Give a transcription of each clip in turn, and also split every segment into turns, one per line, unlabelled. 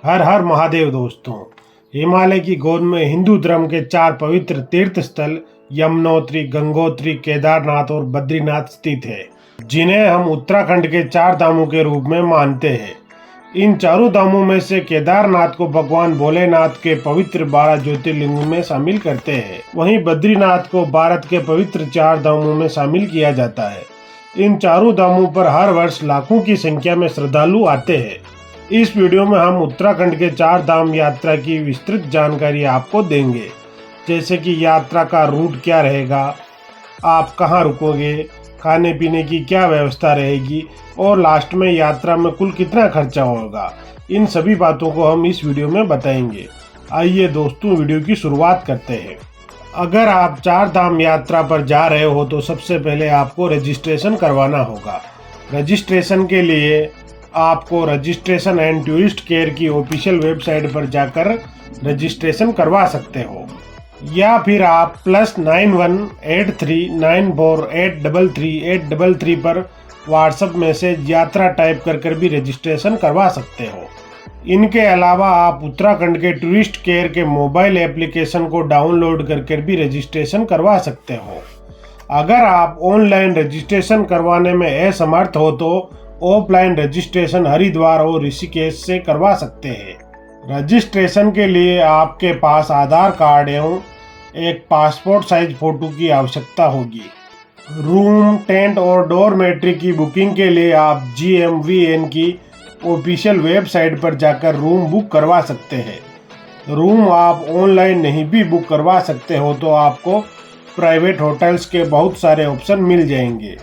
हर हर महादेव दोस्तों। हिमालय की गोद में हिंदू धर्म के 4 पवित्र तीर्थ स्थल यमुनोत्री, गंगोत्री, केदारनाथ और बद्रीनाथ स्थित है, जिन्हें हम उत्तराखंड के 4 धामों के रूप में मानते हैं। इन चारों धामों में से केदारनाथ को भगवान भोलेनाथ के पवित्र 12 ज्योतिर्लिंगों में शामिल करते हैं। वहीं बद्रीनाथ को भारत के पवित्र 4 धामों में शामिल किया जाता है। इन चारों धामों पर हर वर्ष लाखों की संख्या में श्रद्धालु आते हैं। इस वीडियो में हम उत्तराखंड के 4 धाम यात्रा की विस्तृत जानकारी आपको देंगे, जैसे कि यात्रा का रूट क्या रहेगा, आप कहाँ रुकोगे, खाने पीने की क्या व्यवस्था रहेगी और लास्ट में यात्रा में कुल कितना खर्चा होगा। इन सभी बातों को हम इस वीडियो में बताएंगे। आइए दोस्तों, वीडियो की शुरुआत करते हैं। अगर आप 4 धाम यात्रा पर जा रहे हो तो सबसे पहले आपको रजिस्ट्रेशन करवाना होगा। रजिस्ट्रेशन के लिए आपको रजिस्ट्रेशन एंड टूरिस्ट केयर की ऑफिशियल वेबसाइट पर जाकर रजिस्ट्रेशन करवा सकते हो, या फिर आप +918394833833 पर व्हाट्सएप मैसेज यात्रा टाइप कर भी रजिस्ट्रेशन करवा सकते हो। इनके अलावा आप उत्तराखंड के टूरिस्ट केयर के मोबाइल एप्लीकेशन को डाउनलोड कर भी रजिस्ट्रेशन करवा सकते हो। अगर आप ऑनलाइन रजिस्ट्रेशन करवाने में असमर्थ हो तो ऑफलाइन रजिस्ट्रेशन हरिद्वार और ऋषिकेश से करवा सकते हैं। रजिस्ट्रेशन के लिए आपके पास आधार कार्ड एवं एक पासपोर्ट साइज फोटो की आवश्यकता होगी। रूम, टेंट और डॉर्मेट्री की बुकिंग के लिए आप GMVN की ऑफिशियल वेबसाइट पर जाकर रूम बुक करवा सकते हैं। रूम आप ऑनलाइन नहीं भी बुक करवा सकते हो तो आपको प्राइवेट होटल्स के बहुत सारे ऑप्शन मिल जाएंगे।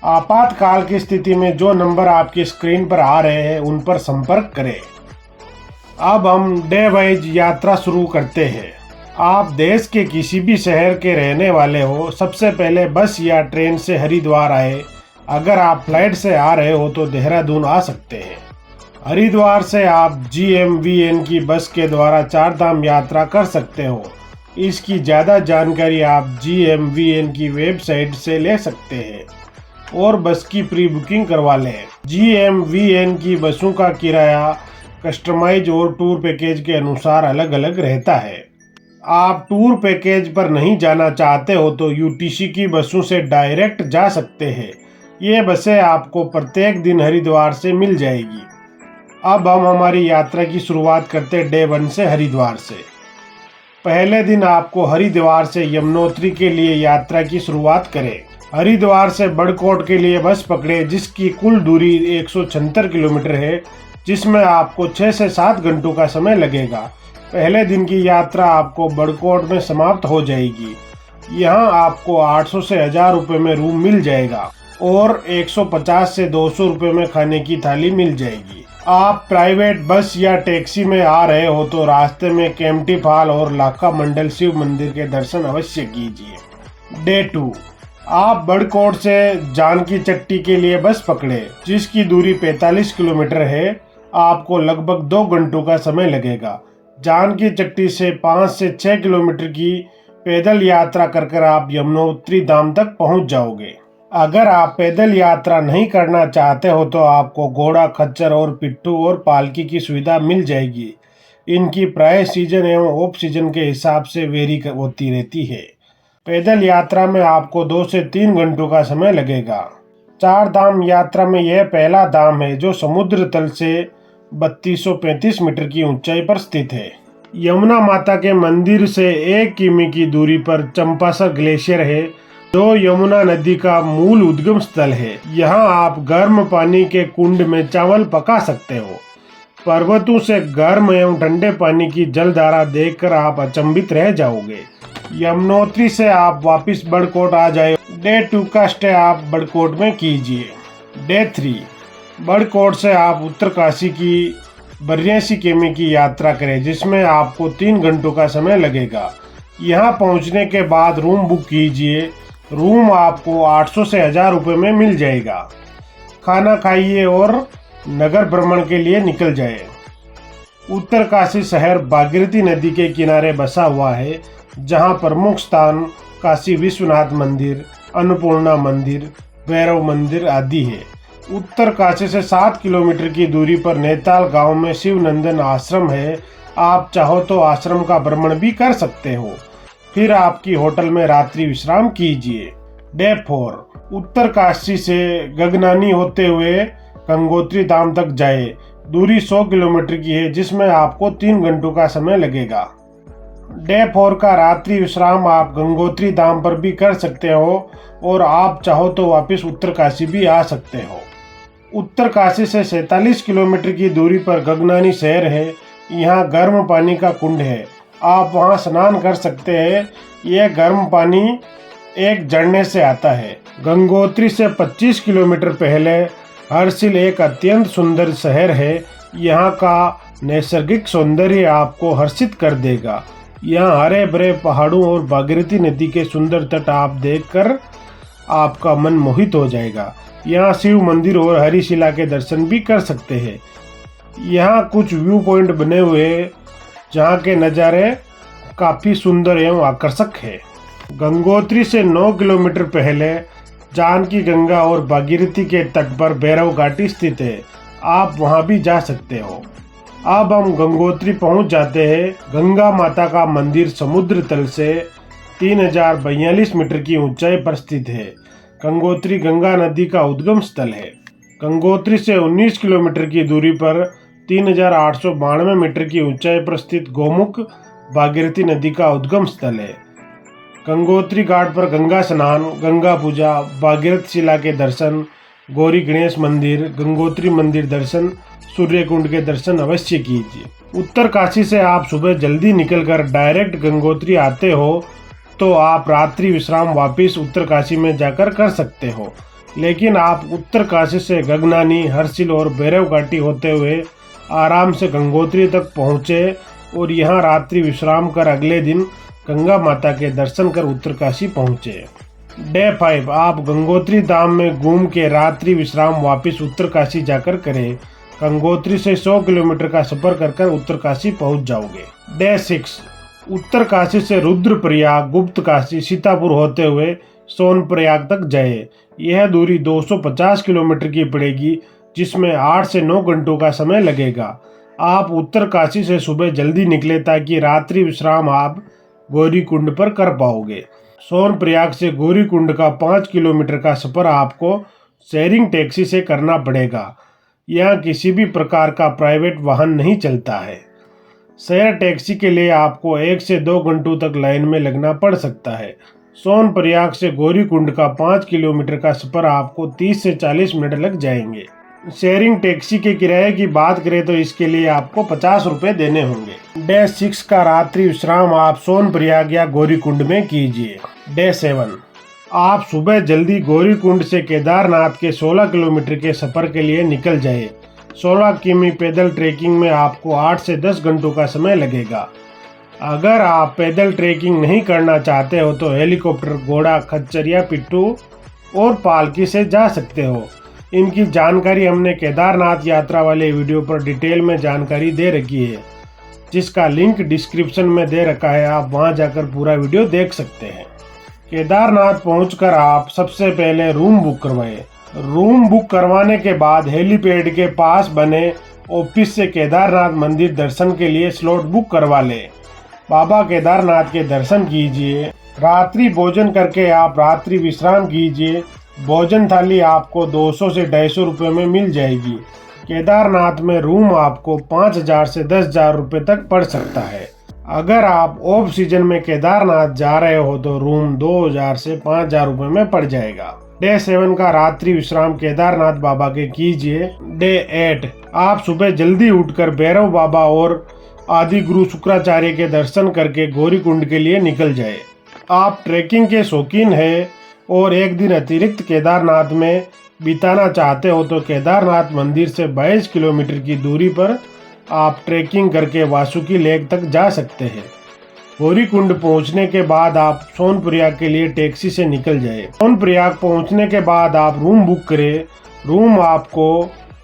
आपातकाल की स्थिति में जो नंबर आपकी स्क्रीन पर आ रहे हैं उन पर संपर्क करें। अब हम डे वाइज यात्रा शुरू करते हैं। आप देश के किसी भी शहर के रहने वाले हो, सबसे पहले बस या ट्रेन से हरिद्वार आए। अगर आप फ्लाइट से आ रहे हो तो देहरादून आ सकते हैं। हरिद्वार से आप GMVN की बस के द्वारा 4 धाम यात्रा कर सकते हो। इसकी ज़्यादा जानकारी आप GMVN की वेबसाइट से ले सकते हैं और बस की प्री बुकिंग करवा लें। GMVN की बसों का किराया कस्टमाइज और टूर पैकेज के अनुसार अलग अलग रहता है। आप टूर पैकेज पर नहीं जाना चाहते हो तो UTC की बसों से डायरेक्ट जा सकते हैं। ये बसें आपको प्रत्येक दिन हरिद्वार से मिल जाएगी। अब हम हमारी यात्रा की शुरुआत करते हैं डे 1 से हरिद्वार से। पहले दिन आपको हरिद्वार से यमुनोत्री के लिए यात्रा की शुरुआत करें। हरिद्वार से बड़कोट के लिए बस पकड़े, जिसकी कुल दूरी 176 किलोमीटर है, जिसमें आपको 6 से 7 घंटों का समय लगेगा। पहले दिन की यात्रा आपको बड़कोट में समाप्त हो जाएगी। यहाँ आपको 800 से 1000 रुपये में रूम मिल जाएगा और 150 से 200 रुपये में खाने की थाली मिल जाएगी। आप प्राइवेट बस या टैक्सी में आ रहे हो तो रास्ते में केम्प्टी फॉल और लाखा मंडल शिव मंदिर के दर्शन अवश्य कीजिए। डे 2 आप बड़कोट से जानकी चट्टी के लिए बस पकड़े, जिसकी दूरी 45 किलोमीटर है। आपको लगभग 2 घंटों का समय लगेगा। जानकी चट्टी से 5 से 6 किलोमीटर की पैदल यात्रा कर आप यमुनोत्री धाम तक पहुंच जाओगे। अगर आप पैदल यात्रा नहीं करना चाहते हो तो आपको घोड़ा, खच्चर और पिट्ठू और पालकी की सुविधा मिल जाएगी। इनकी प्राय सीजन एवं ऑफ सीजन के हिसाब से वेरी होती रहती है। पैदल यात्रा में आपको 2 से 3 घंटों का समय लगेगा। 4 धाम यात्रा में यह पहला धाम है जो समुद्र तल से 3235 मीटर की ऊंचाई पर स्थित है। यमुना माता के मंदिर से 1 किमी की दूरी पर चंपासर ग्लेशियर है, जो यमुना नदी का मूल उद्गम स्थल है। यहाँ आप गर्म पानी के कुंड में चावल पका सकते हो। पर्वतों से गर्म एवं ठंडे पानी की जलधारा देखकर आप अचंभित रह जाओगे। यमुनोत्री से आप वापस बड़कोट आ जाए। डे 2 का स्टे आप बड़कोट में कीजिए। डे 3 बड़कोट से आप उत्तरकाशी की 82 किमी की यात्रा करें, जिसमें आपको 3 घंटों का समय लगेगा। यहाँ पहुँचने के बाद रूम बुक कीजिए। रूम आपको 800 से 1000 रुपये में मिल जाएगा। खाना खाइए और नगर भ्रमण के लिए निकल जाए। उत्तरकाशी शहर भागीरथी नदी के किनारे बसा हुआ है, जहाँ प्रमुख स्थान काशी विश्वनाथ मंदिर, अन्नपूर्णा मंदिर, भैरव मंदिर आदि है। उत्तरकाशी से 7 किलोमीटर की दूरी पर नैताल गांव में शिवनंदन आश्रम है। आप चाहो तो आश्रम का भ्रमण भी कर सकते हो, फिर आपकी होटल में रात्रि विश्राम कीजिए। डे 4 उत्तरकाशी से गगनानी होते हुए गंगोत्री धाम तक जाए। दूरी 100 किलोमीटर की है, जिसमें आपको 3 घंटों का समय लगेगा। डे 4 का रात्रि विश्राम आप गंगोत्री धाम पर भी कर सकते हो और आप चाहो तो वापस उत्तरकाशी भी आ सकते हो। उत्तरकाशी से 47 किलोमीटर की दूरी पर गगनानी शहर है। यहाँ गर्म पानी का कुंड है, आप वहाँ स्नान कर सकते हैं। यह गर्म पानी एक झरने से आता है। गंगोत्री से 25 किलोमीटर पहले हर्षिल एक अत्यंत सुंदर शहर है। यहाँ का नैसर्गिक सौंदर्य आपको हर्षित कर देगा। यहाँ हरे भरे पहाड़ों और भागीरथी नदी के सुंदर तट आप देखकर आपका मन मोहित हो जाएगा। यहाँ शिव मंदिर और हरिशिला के दर्शन भी कर सकते हैं। यहाँ कुछ व्यू पॉइंट बने हुए हैं, जहाँ के नज़ारे काफ़ी सुंदर एवं आकर्षक है। गंगोत्री से 9 किलोमीटर पहले जानकी गंगा और भागीरथी के तट पर भैरव घाटी स्थित है, आप वहाँ भी जा सकते हो। अब हम गंगोत्री पहुँच जाते हैं। गंगा माता का मंदिर समुद्र तल से 3042 मीटर की ऊंचाई पर स्थित है। गंगोत्री गंगा नदी का उद्गम स्थल है। गंगोत्री से 19 किलोमीटर की दूरी पर 3892 मीटर की ऊंचाई पर स्थित गोमुख भागीरथी नदी का उद्गम स्थल है। गंगोत्री घाट पर गंगा स्नान, गंगा पूजा, भागीरथ शिला के दर्शन, गौरी गणेश मंदिर, गंगोत्री मंदिर दर्शन, सूर्य कुंड के दर्शन अवश्य कीजिए। उत्तरकाशी से आप सुबह जल्दी निकलकर डायरेक्ट गंगोत्री आते हो तो आप रात्रि विश्राम वापस उत्तरकाशी में जाकर कर सकते हो, लेकिन आप उत्तरकाशी से गगनानी, हर्षिल और भैरव घाटी होते हुए आराम से गंगोत्री तक पहुँचे और यहाँ रात्रि विश्राम कर अगले दिन गंगा माता के दर्शन कर उत्तरकाशी पहुँचे। डे 5 आप गंगोत्री धाम में घूम के रात्रि विश्राम वापस उत्तरकाशी जाकर करें। गंगोत्री से 100 किलोमीटर का सफर कर उत्तरकाशी पहुँच जाओगे। डे 6 उत्तरकाशी से रुद्रप्रयाग, गुप्तकाशी, सीतापुर होते हुए सोनप्रयाग तक जाए। यह दूरी 250 किलोमीटर की पड़ेगी, जिसमें 8 से 9 घंटों का समय लगेगा। आप उत्तरकाशी से सुबह जल्दी निकले ताकि रात्रि विश्राम आप गौरी कुंड पर कर पाओगे। सोनप्रयाग से गौरी कुंड का 5 किलोमीटर का सफ़र आपको शेयरिंग टैक्सी से करना पड़ेगा। यहाँ किसी भी प्रकार का प्राइवेट वाहन नहीं चलता है। शेयर टैक्सी के लिए आपको 1 से 2 घंटों तक लाइन में लगना पड़ सकता है। सोनप्रयाग से गौरी कुंड का 5 किलोमीटर का सफ़र आपको 30 से 40 मिनट लग जाएंगे। शेयरिंग टैक्सी के किराए की बात करें तो इसके लिए आपको 50 रुपये देने होंगे। डे 6 का रात्रि विश्राम आप सोनप्रयाग या गौरी कुंड में कीजिए। डे 7 आप सुबह जल्दी गौरी कुंड से केदारनाथ के 16 किलोमीटर के सफ़र के लिए निकल जाए। 16 किमी पैदल ट्रैकिंग में आपको 8 से 10 घंटों का समय लगेगा। अगर आप पैदल ट्रैकिंग नहीं करना चाहते हो तो हेलीकॉप्टर, घोड़ा, खच्चर या पिट्ठू और पालकी से जा सकते हो। इनकी जानकारी हमने केदारनाथ यात्रा वाले वीडियो पर डिटेल में जानकारी दे रखी है, जिसका लिंक डिस्क्रिप्शन में दे रखा है, आप वहां जाकर पूरा वीडियो देख सकते हैं। केदारनाथ पहुंचकर आप सबसे पहले रूम बुक करवाएं। रूम बुक करवाने के बाद हेलीपैड के पास बने ऑफिस से केदारनाथ मंदिर दर्शन के लिए स्लॉट बुक करवा लें। बाबा केदारनाथ के दर्शन कीजिए। रात्रि भोजन करके आप रात्रि विश्राम कीजिए। भोजन थाली आपको 200 से 250 रुपये में मिल जाएगी। केदारनाथ में रूम आपको 5000 से 10,000 रुपये तक पड़ सकता है। अगर आप ऑफ सीजन में केदारनाथ जा रहे हो तो रूम 2000 से 5000 रुपये में पड़ जाएगा। डे 7 का रात्रि विश्राम केदारनाथ बाबा के कीजिए। डे 8 आप सुबह जल्दी उठकर भैरव बाबा और आदि गुरु शुक्राचार्य के दर्शन करके गौरी कुंड के लिए निकल जाए। आप ट्रैकिंग के शौकीन हैं और एक दिन अतिरिक्त केदारनाथ में बिताना चाहते हो तो केदारनाथ मंदिर से 22 किलोमीटर की दूरी पर आप ट्रैकिंग करके वासुकी लेक तक जा सकते हैं। गौरी कुंड पहुंचने के बाद आप सोनप्रयाग के लिए टैक्सी से निकल जाए। सोनप्रयाग पहुंचने के बाद आप रूम बुक करें। रूम आपको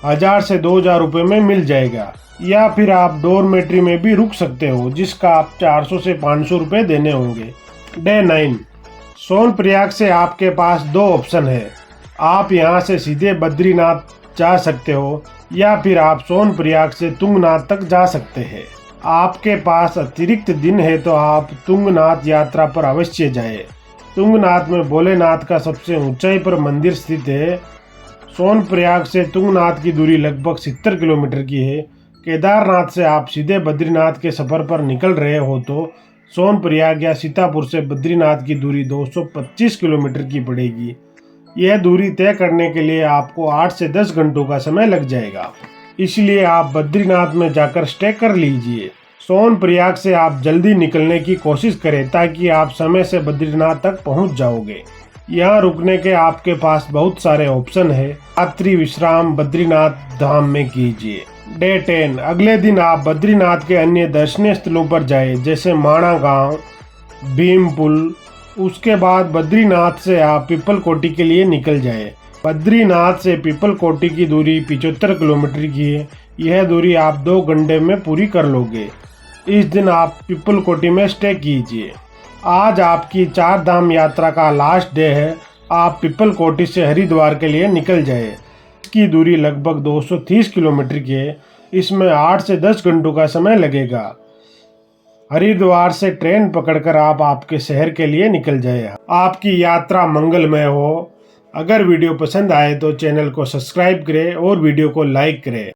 1000 से 2000 रुपये में मिल जाएगा, या फिर आप डॉर्मेट्री में भी रुक सकते हो, जिसका आप 400 से 500 रुपये देने होंगे। डे 9 सोनप्रयाग से आपके पास 2 ऑप्शन है। आप यहाँ से सीधे बद्रीनाथ जा सकते हो या फिर आप सोनप्रयाग से तुंगनाथ तक जा सकते हैं। आपके पास अतिरिक्त दिन है तो आप तुंगनाथ यात्रा पर अवश्य जाएं। तुंगनाथ में भोलेनाथ का सबसे ऊंचाई पर मंदिर स्थित है। सोनप्रयाग से तुंगनाथ की दूरी लगभग 70 किलोमीटर की है। केदारनाथ से आप सीधे बद्रीनाथ के सफ़र पर निकल रहे हो तो सोनप्रयाग या सीतापुर से बद्रीनाथ की दूरी 225 किलोमीटर की पड़ेगी। यह दूरी तय करने के लिए आपको 8 से 10 घंटों का समय लग जाएगा, इसलिए आप बद्रीनाथ में जाकर स्टे कर लीजिए। सोनप्रयाग से आप जल्दी निकलने की कोशिश करें ताकि आप समय से बद्रीनाथ तक पहुंच जाओगे। यहाँ रुकने के आपके पास बहुत सारे ऑप्शन है। रात्रि विश्राम बद्रीनाथ धाम में कीजिए। डे 10 अगले दिन आप बद्रीनाथ के अन्य दर्शनीय स्थलों पर जाएं, जैसे माणा गांव, भीमपुल। उसके बाद बद्रीनाथ से आप पिपलकोटी के लिए निकल जाएं। बद्रीनाथ से पिपलकोटी की दूरी 75 किलोमीटर की है। यह दूरी आप 2 घंटे में पूरी कर लोगे। इस दिन आप पिपलकोटी में स्टे कीजिए। आज आपकी 4 धाम यात्रा का लास्ट डे है। आप पिपलकोटी से हरिद्वार के लिए निकल जाए। इसकी दूरी लगभग 230 किलोमीटर की है। इसमें 8 से 10 घंटों का समय लगेगा। हरिद्वार से ट्रेन पकड़कर आप आपके शहर के लिए निकल जाए। आपकी यात्रा मंगलमय हो। अगर वीडियो पसंद आए तो चैनल को सब्सक्राइब करें और वीडियो को लाइक करें।